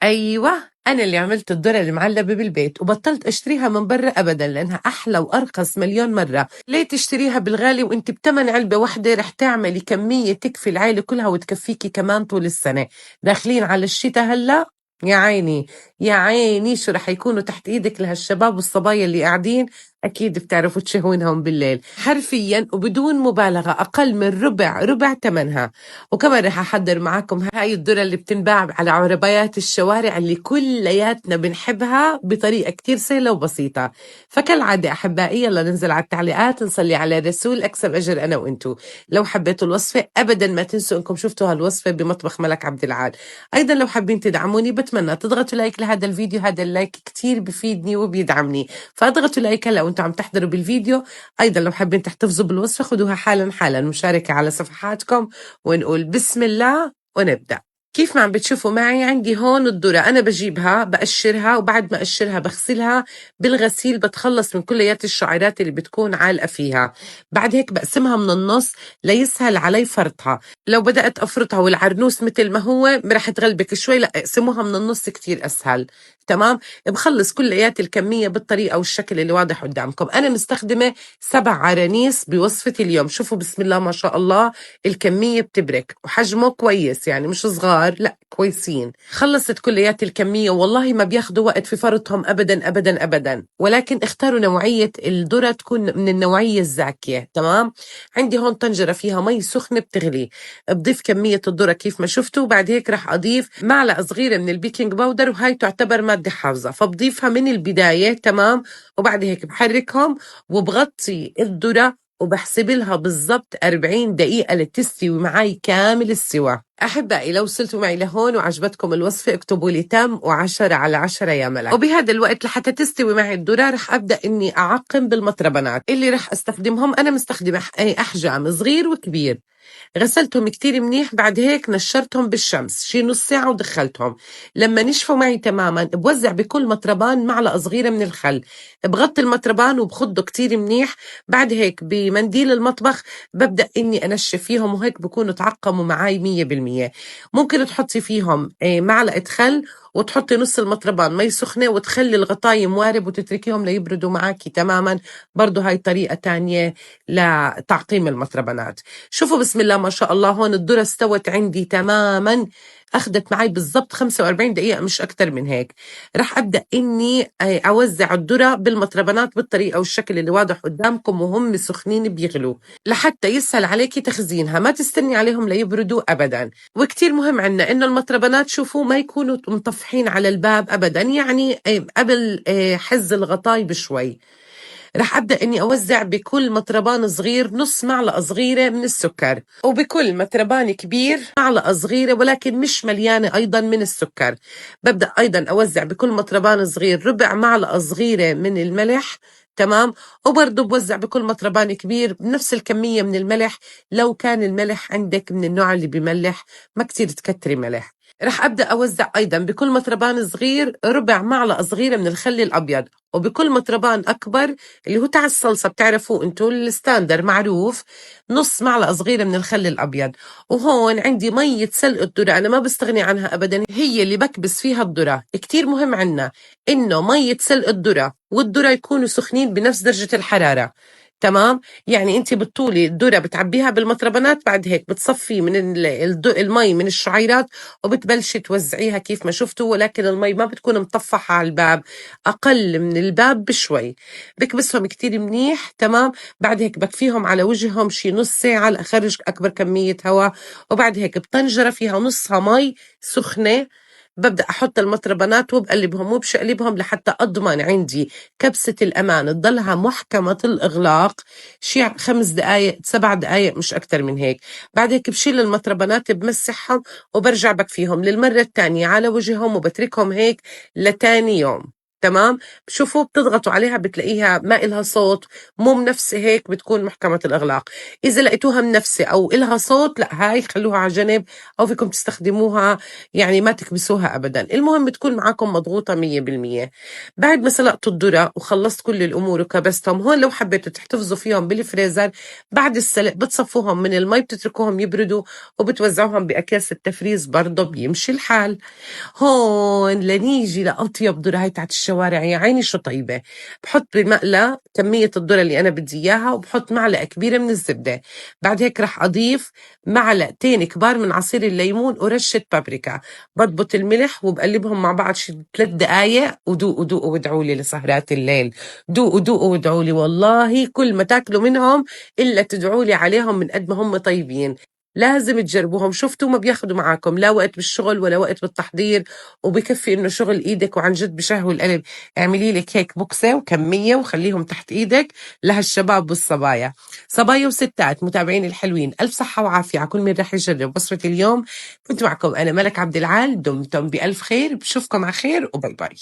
ايوه، انا اللي عملت الذره المعلبه بالبيت وبطلت اشتريها من برا ابدا لانها احلى وارخص مليون مره. ليه تشتريها بالغالي وانت بتمن علبه واحده رح تعملي كميه تكفي العيله كلها وتكفيكي كمان طول السنه. داخلين على الشتاء هلا، يا عيني يا عيني شو رح يكونوا تحت ايدك لهالشباب والصبايا اللي قاعدين. اكيد بتعرفوا تشهونهم بالليل حرفيا وبدون مبالغه اقل من ربع ثمنها. وكمان رح أحضر معاكم هاي الذرة اللي بتنباع على عربيات الشوارع اللي كلياتنا بنحبها بطريقة كتير سهلة وبسيطة. فكالعادة أحبائي يلا ننزل على التعليقات نصلي على الرسول أكسب أجر أنا وإنتو. لو حبيتوا الوصفة أبدا ما تنسوا إنكم شفتوا هالوصفة بمطبخ ملك عبد العال. أيضا لو حابين تدعموني بتمنى تضغطوا لايك لهذا الفيديو، هذا اللايك كتير بفيدني وبيدعمني، فاضغطوا لايك هلا وانتم عم تحضروا بالفيديو. أيضا لو حابين تحتفظوا بالوصفة خدوها حالا مشاركة على صفحاتكم ونقول بسم الله ونبدأ. كيف ما عم بتشوفوا معي عندي هون الذرة، أنا بجيبها بقشرها وبعد ما أقشرها بغسلها بالغسيل، بتخلص من كليات الشعيرات اللي بتكون عالقة فيها. بعد هيك بقسمها من النص ليسهل علي فرطها. لو بدأت أفرطها والعرنوس مثل ما هو رح تغلبك شوي، لا اقسموها من النص كتير أسهل. تمام، بخلص كليات الكمية بالطريقة والشكل اللي واضح قدامكم. أنا مستخدمة 7 عرانيس بوصفة اليوم. شوفوا بسم الله ما شاء الله الكمية بتبرك وحجمه كويس، يعني مش صغار لا كويسين. خلصت كليات الكمية والله ما بياخدوا وقت في فرطهم أبدا، ولكن اختاروا نوعية الذرة تكون من النوعية الزاكية. تمام، عندي هون طنجرة فيها مي سخنة بتغلي، بضيف كمية الذرة كيف ما شفتوا. بعد هيك رح أضيف معلقة صغيرة من البيكنج باودر وهي تعتبر مادة حافظة فبضيفها من البداية. تمام، وبعد هيك بحركهم وبغطي الذرة وبحسب لها بالضبط 40 دقيقة لتستوي معي كامل السوا. أحبائي لو وصلتوا معي لهون وعجبتكم الوصفة اكتبوا لي تم و10/10 يا ملك. وبهذا الوقت لحتى تستوي معي الذرة رح أبدأ إني أعقم بالمطربنات اللي رح أستخدمهم. أنا مستخدمة أحجام صغير وكبير، غسلتهم كتير منيح. بعد هيك نشرتهم بالشمس شي نص ساعة ودخلتهم. لما نشفوا معي تماما بوزع بكل مطربان معلقة صغيرة من الخل، بغطي المطربان وبخده كتير منيح. بعد هيك بمنديل المطبخ ببدأ إني أنشف فيهم وهيك بكونوا تعقموا معي 100%. ممكن تحطي فيهم معلقة خل وتحطي نص المطربان مي سخنة وتخلي الغطاية موارب وتتركيهم ليبردوا معاكي تماما. برضو هاي طريقة تانية لتعقيم المطربانات. شوفوا بسم الله ما شاء الله هون الذرة استوت عندي تماما، أخذت معي بالضبط 45 دقيقة مش أكتر من هيك. رح أبدأ إني أوزع الذرة بالمطربانات بالطريقة والشكل اللي واضح قدامكم وهم سخنين بيغلوا لحتى يسهل عليكي تخزينها، ما تستني عليهم ليبردوا أبدا. وكتير مهم عنا إنه المطربانات شوفوا ما يكونوا مطفحين على الباب أبدا، يعني قبل حز الغطاي بشوي. رح أبدأ إني أوزع بكل مطربان صغير نص معلقة صغيرة من السكر، وبكل مطربان كبير معلقة صغيرة ولكن مش مليانة أيضا من السكر. ببدأ أيضا أوزع بكل مطربان صغير ربع معلقة صغيرة من الملح. تمام، وبرضه بوزع بكل مطربان كبير بنفس الكمية من الملح. لو كان الملح عندك من النوع اللي بملح ما كتير تكتري ملح. رح أبدأ أوزع أيضا بكل مطربان صغير ربع معلقة صغيرة من الخل الأبيض، وبكل مطربان أكبر اللي هو تاع الصلصة بتعرفوا انتوا الستاندر معروف نص معلقة صغيرة من الخل الأبيض. وهون عندي مية سلق الذرة أنا ما بستغني عنها أبدا، هي اللي بكبس فيها الذرة. كتير مهم عنا إنه مية سلق الذرة والذرة يكونوا سخنين بنفس درجة الحرارة. تمام، يعني انت بتطولي الذرة بتعبيها بالمطربانات، بعد هيك بتصفي من المي من الشعيرات وبتبلشي توزعيها كيف ما شفتوا، ولكن المي ما بتكون مطفحة على الباب، أقل من الباب بشوي. بكبسهم كتير منيح. تمام، بعد هيك بكفيهم على وجههم شي نص ساعة لأخرج أكبر كمية هواء. وبعد هيك بطنجرة فيها نصها مي سخنة ببدأ أحط المطربانات وبقلبهم وبشقلبهم لحتى أضمن عندي كبسة الأمان تضلها محكمة الإغلاق شي 5 دقايق 7 دقايق مش أكتر من هيك. بعد هيك بشيل المطربانات بمسحهم وبرجع بكفيهم للمرة الثانية على وجههم وبتركهم هيك لتاني يوم. تمام. شوفوا بتضغطوا عليها بتلاقيها ما إلها صوت، مو منفسة هيك بتكون محكمة الإغلاق. إذا لقيتوها منفسة أو إلها صوت لا هاي خلوها على جنب، أو فيكم تستخدموها يعني ما تكبسوها أبدا. المهم تكون معاكم مضغوطة 100%. بعد ما سلقتوا الذرة وخلصت كل الأمور وكبستهم، هون لو حبيتوا تحتفظوا فيهم بالفريزر بعد السلق بتصفوهم من المي بتتركوهم يبردوا وبتوزعوهم بأكياس التفريز، برضه بيمشي الحال. هون لنيجي لأطيب ذرة هاي تاعت الشوارع، يا عيني شو طيبة. بحط بمقلى كمية الذرة اللي أنا بدي إياها، وبحط معلقة كبيرة من الزبدة. بعد هيك رح أضيف معلقتين كبار من عصير الليمون ورشة بابريكا. بضبط الملح وبقلبهم مع بعض شي 3 دقايق، ودوقوا دوقوا وادعوا لي لسهرات الليل. دوقوا دوقوا وادعوا لي، والله كل ما تاكلوا منهم إلا تدعوا لي عليهم من قد ما هم طيبين. لازم تجربوهم. شفتوا ما بياخدوا معاكم لا وقت بالشغل ولا وقت بالتحضير، وبكفي انه شغل ايدك، وعن جد بشهوا القلب. اعملي لك هيك بوكسه وكميه وخليهم تحت ايدك لهالشباب والصبايا، صبايا وستات متابعين الحلوين. الف صحه وعافيه على كل من رح يجرب وصفه اليوم. كنت معكم انا ملك عبد العال، دمتم بالف خير، بشوفكم على خير وباي باي.